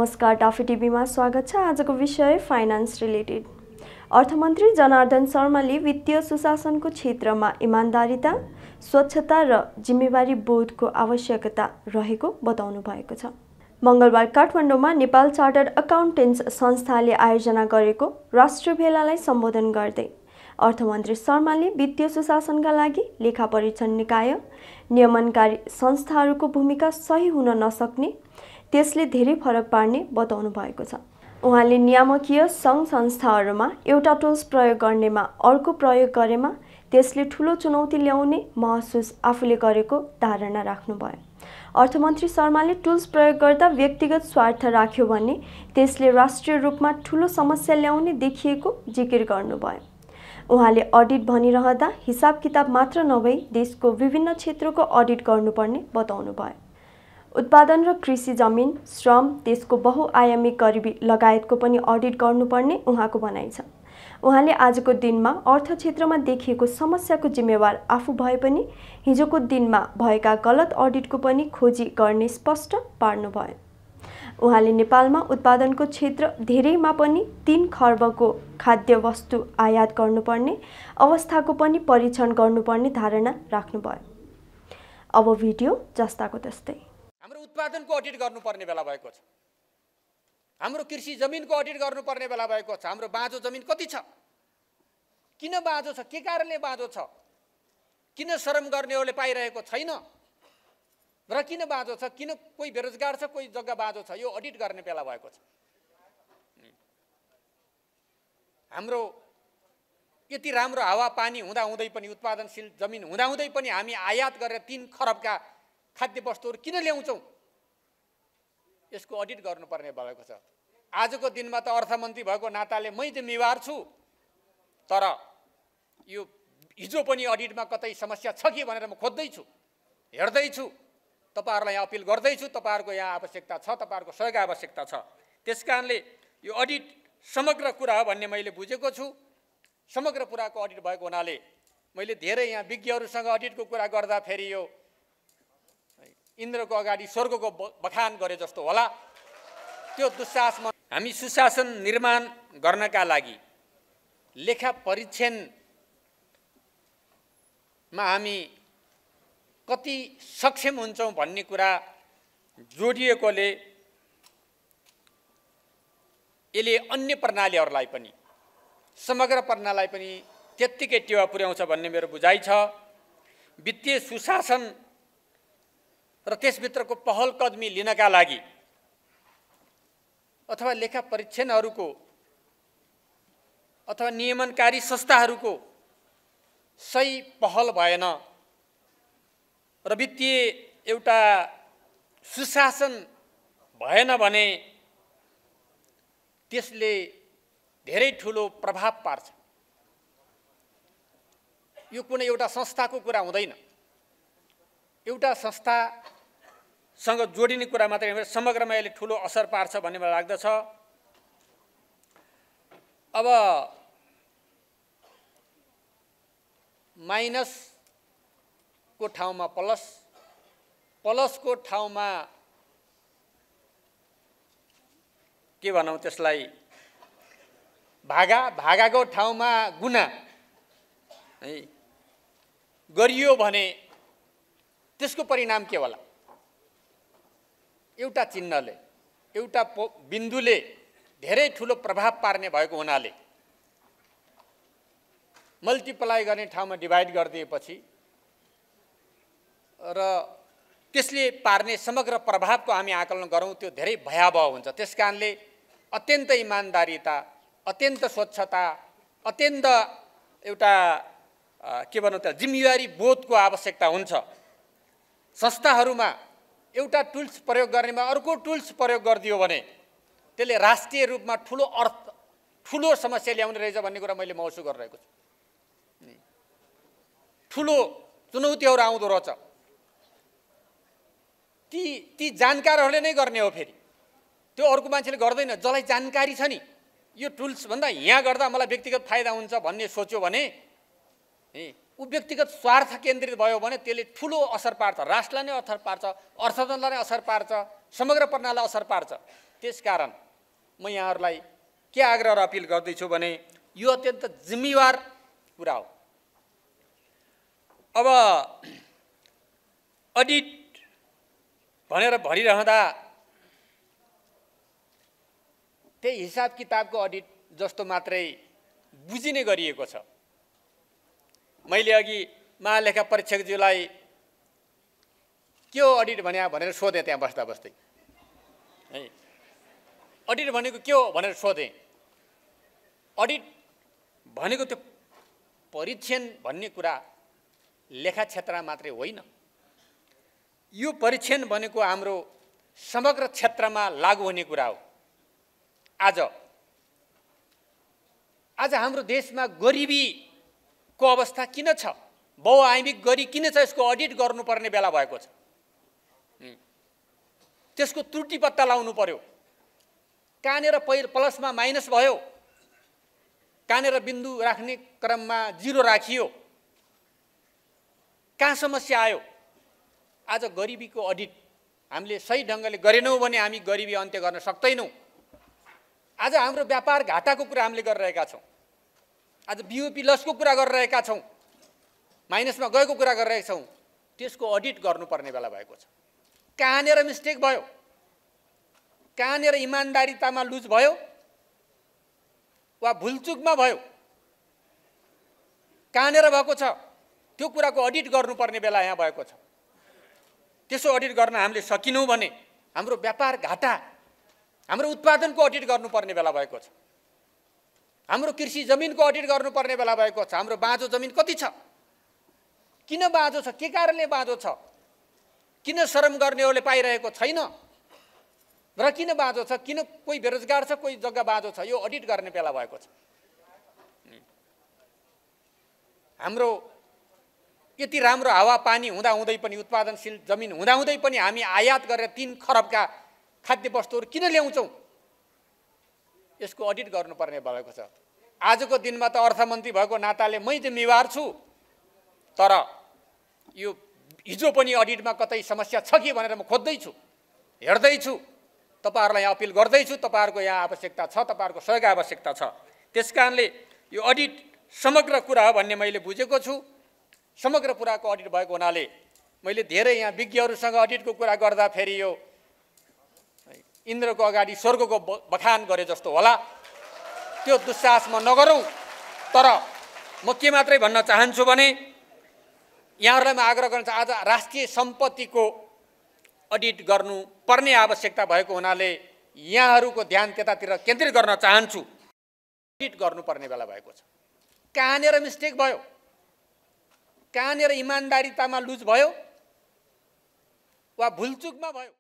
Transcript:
नमस्कार, टाफी टिभीमा स्वागत छ। आजको विषय फाइनान्स रिलेटेड। अर्थमन्त्री जनार्दन शर्माले वित्तीय सुशासनको क्षेत्रमा इमानदारिता, स्वच्छता र जिम्मेवारी बोधको आवश्यकता रहेको बताउनु भएको छ। मंगलबार काठमाडौँमा नेपाल चार्टर्ड अकाउन्टेन्ट्स संस्थाले आयोजना गरेको राष्ट्रिय भेलालाई सम्बोधन गर्दै अर्थमन्त्री शर्माले वित्तीय सुशासनका लागि लेखा परीक्षण निकाय, नियमनकारी संस्थाहरूको भूमिका सही हुन नसक्ने, त्यसले धेरै फरक पार्ने बताउनु भएको छ। उहाँले नियामकीय सङ्घ संस्थाहरूमा एउटा टुल्स प्रयोग गर्नेमा अर्को प्रयोग गरेमा त्यसले ठूलो चुनौती ल्याउने महसुस आफूले गरेको धारणा राख्नुभयो। अर्थमन्त्री शर्माले टुल्स प्रयोग गर्दा व्यक्तिगत स्वार्थ राख्यो भने त्यसले राष्ट्रिय रूपमा ठूलो समस्या ल्याउने देखिएको जिकिर गर्नुभयो। उहाँले अडिट भनिरहँदा हिसाब किताब मात्र नभई देशको विभिन्न क्षेत्रको अडिट गर्नुपर्ने बताउनुभयो। उत्पादन र कृषि जमिन, श्रम, देशको बहुआयामी गरिबी लगायतको पनि अडिट गर्नुपर्ने उहाँको भनाइ छ। उहाँले आजको दिनमा अर्थ क्षेत्रमा देखिएको समस्याको जिम्मेवार आफू भए पनि हिजोको दिनमा भएका गलत अडिटको पनि खोजी गर्ने स्पष्ट पार्नुभयो। उहाँले नेपालमा उत्पादनको क्षेत्र धेरैमा पनि 3 खर्बको खाद्य वस्तु आयात गर्नुपर्ने अवस्थाको पनि परीक्षण गर्नुपर्ने धारणा राख्नुभयो। अब भिडियो जस्ताको त्यस्तै। हाम्रो उत्पादनको अडिट गर्नुपर्ने बेला भएको छ, हाम्रो कृषि जमिनको अडिट गर्नुपर्ने बेला भएको छ। हाम्रो बाँझो जमिन कति छ, किन बाँझो छ, के कारणले बाँझो छ, किन श्रम गर्नेहरूले पाइरहेको छैन र किन बाँझो छ, किन कोही बेरोजगार छ, कोही जग्गा बाँझो छ, यो अडिट गर्ने बेला भएको छ। हाम्रो यति राम्रो हावापानी हुँदाहुँदै पनि, उत्पादनशील जमिन हुँदाहुँदै पनि हामी आयात गरेर 3 खरबका खाद्य वस्तुहरू किन ल्याउँछौँ, यसको अडिट गर्नुपर्ने भएको छ। आजको दिनमा त अर्थमन्त्री भएको नाताले मै जिम्मेवार छु, तर यो हिजो पनि अडिटमा कतै समस्या छ कि भनेर म खोज्दैछु, हेर्दैछु, तपाईहरुलाई अपिल गर्दैछु। तपाईहरुको यहाँ आवश्यकता छ, तपाईहरुको सहयोग आवश्यकता छ। त्यसकारणले यो अडिट समग्र कुरा हो भन्ने मैले बुझेको छु। समग्र कुराको अडिट भएको हुनाले मैले धेरै यहाँ विज्ञहरूसँग अडिटको कुरा गर्दा फेरि यो इन्द्रको अगाडि स्वर्गको बखान गरे जस्तो होला। त्यो दुस्साहसमा हामी सुशासन निर्माण गर्नका लागि लेखा परीक्षणमा हामी कति सक्षम हुन्छौँ भन्ने कुरा जोडिएकोले यसले अन्य प्रणालीहरूलाई पनि, समग्र प्रणालीलाई पनि त्यत्तिकै टेवा पुर्याउँछ भन्ने मेरो बुझाइ छ। वित्तीय सुशासन र त्यसभित्रको पहल कदमी लिनका लागि अथवा लेखा परीक्षणहरूको अथवा नियमनकारी संस्थाहरूको सही पहल भएन र वित्तीय एउटा सुशासन भएन भने त्यसले धेरै ठुलो प्रभाव पार्छ। यो कुनै एउटा संस्थाको कुरा हुँदैन, एउटा संस्थासँग जोडिने कुरा मात्रै होइन, समग्रमा यसले ठुलो असर पार्छ भन्ने मलाई लाग्दछ। अब माइनसको ठाउँमा प्लस, प्लसको ठाउँमा के भनौँ त्यसलाई भागा, भागाको ठाउँमा गुणा है गरियो भने त्यसको परिणाम के होला? एउटा चिन्हले, एउटा बिन्दुले धेरै ठुलो प्रभाव पार्ने भएको हुनाले मल्टिप्लाई गर्ने ठाउँमा डिभाइड गरिदिएपछि र त्यसले पार्ने समग्र प्रभावको हामी आकलन गरौँ, त्यो धेरै भयावह हुन्छ। त्यसकारणले अत्यन्त इमानदारिता, अत्यन्त स्वच्छता, अत्यन्त एउटा के भनौँ त जिम्मेवारी बोधको आवश्यकता हुन्छ। संस्थाहरूमा एउटा टुल्स प्रयोग गर्नेमा अर्को टुल्स प्रयोग गरिदियो भने त्यसले राष्ट्रिय रूपमा ठुलो समस्या ल्याउने रहेछ भन्ने कुरा मैले महसुस गरिरहेको छु। ठुलो चुनौतीहरू आउँदो रहेछ, ती जानकारहरूले नै गर्ने हो। फेरि त्यो अर्को मान्छेले गर्दैन, जसलाई जानकारी छ नि यो टुल्स भन्दा यहाँ गर्दा मलाई व्यक्तिगत फाइदा हुन्छ भन्ने सोच्यो भने ऊ व्यक्तिगत स्वार्थ केन्द्रित भयो भने त्यसले ठुलो असर पार्छ, राष्ट्रलाई नै असर पार्छ, अर्थतन्त्रलाई नै असर पार्छ, समग्र प्रणालीलाई असर पार्छ। त्यसकारण म यहाँहरूलाई के आग्रह र अपिल गर्दैछु भने यो अत्यन्त जिम्मेवार कुरा हो। अब अडिट भनेर भनिरहँदा त्यही हिसाब किताबको अडिट जस्तो मात्रै बुझिने गरिएको छ। मैले अघि महालेखा परीक्षकज्यूलाई के हो अडिट भनेर सोधेँ त्यहाँ बस्दा बस्दै है। अडिट भनेको के हो भनेर सोधेँ। अडिट भनेको त्यो परीक्षण भन्ने कुरा लेखा क्षेत्रमा मात्रै होइन। यो परीक्षण भनेको हाम्रो समग्र क्षेत्रमा लागू हुने कुरा हो। आज हाम्रो देशमा गरिबीको अवस्था किन छ, बहुआयामिक गरी किन छ, यसको अडिट गर्नुपर्ने बेला भएको छ। त्यसको त्रुटि पत्ता लगाउनु पर्यो। कहाँनिर प्लसमा माइनस भयो, कहाँनिर बिन्दु राख्ने क्रममा जिरो राखियो, कहाँ समस्या आयो। आज गरिबीको अडिट हामीले सही ढङ्गले गरेनौँ भने हामी गरिबी अन्त्य गर्न सक्दैनौँ। आज हाम्रो व्यापार घाटाको कुरा हामीले गरिरहेका छौँ। आज बिओपी लसको कुरा गरिरहेका छौँ, माइनसमा गएको कुरा गरिरहेका छौँ। त्यसको अडिट गर्नुपर्ने बेला भएको छ। कहाँनिर मिस्टेक भयो, कहाँनिर इमान्दारितामा लुज भयो वा भुलचुकमा भयो, कहाँनिर भएको छ, त्यो कुराको अडिट गर्नुपर्ने बेला यहाँ भएको छ। त्यसो अडिट गर्न हामीले सकिनौँ भने हाम्रो व्यापार घाटा, हाम्रो उत्पादनको अडिट गर्नुपर्ने बेला भएको छ। हाम्रो कृषि जमिनको अडिट गर्नुपर्ने बेला भएको छ। हाम्रो बाँझो जमिन कति छ, किन बाँझो छ, के कारणले बाँझो छ, किन श्रम गर्नेहरूले पाइरहेको छैन र किन बाँझो छ, किन कोही बेरोजगार छ, कोही जग्गा बाँझो छ, यो अडिट गर्ने बेला भएको छ। हाम्रो यति राम्रो हावापानी हुँदाहुँदै पनि, उत्पादनशील जमिन हुँदाहुँदै पनि हामी आयात गरेर 3 खरबका खाद्य वस्तुहरू किन ल्याउँछौँ, यसको अडिट गर्नुपर्ने भएको छ। आजको दिनमा त अर्थमन्त्री भएको नाताले मै जिम्मेवार छु, तर यो हिजो पनि अडिटमा कतै समस्या छ कि भनेर म खोज्दैछु, हेर्दैछु, तपाईहरुलाई यहाँ अपिल गर्दैछु। तपाईहरुको यहाँ आवश्यकता छ, तपाईहरुको सहयोग आवश्यकता छ। त्यसकारणले यो अडिट समग्र कुरा हो भन्ने मैले बुझेको छु। समग्र कुराको अडिट भएको हुनाले मैले धेरै यहाँ विज्ञहरूसँग अडिटको कुरा गर्दा फेरि यो इन्द्रको अगाडि स्वर्गको बखान गरे जस्तो होला, त्यो दुस्साहस म नगरौँ। तर म के मात्रै भन्न चाहन्छु भने यहाँहरूलाई म आग्रह गर्न चाहन्छु, आज राष्ट्रिय सम्पत्तिको अडिट गर्नु पर्ने आवश्यकता भएको हुनाले यहाँहरूको ध्यान त्यतातिर केन्द्रित गर्न चाहन्छु। अडिट गर्नुपर्ने बेला भएको छ। कहाँनिर मिस्टेक भयो, कहाँनिर इमान्दारितामा लुज भयो वा भुलचुकमा भयो।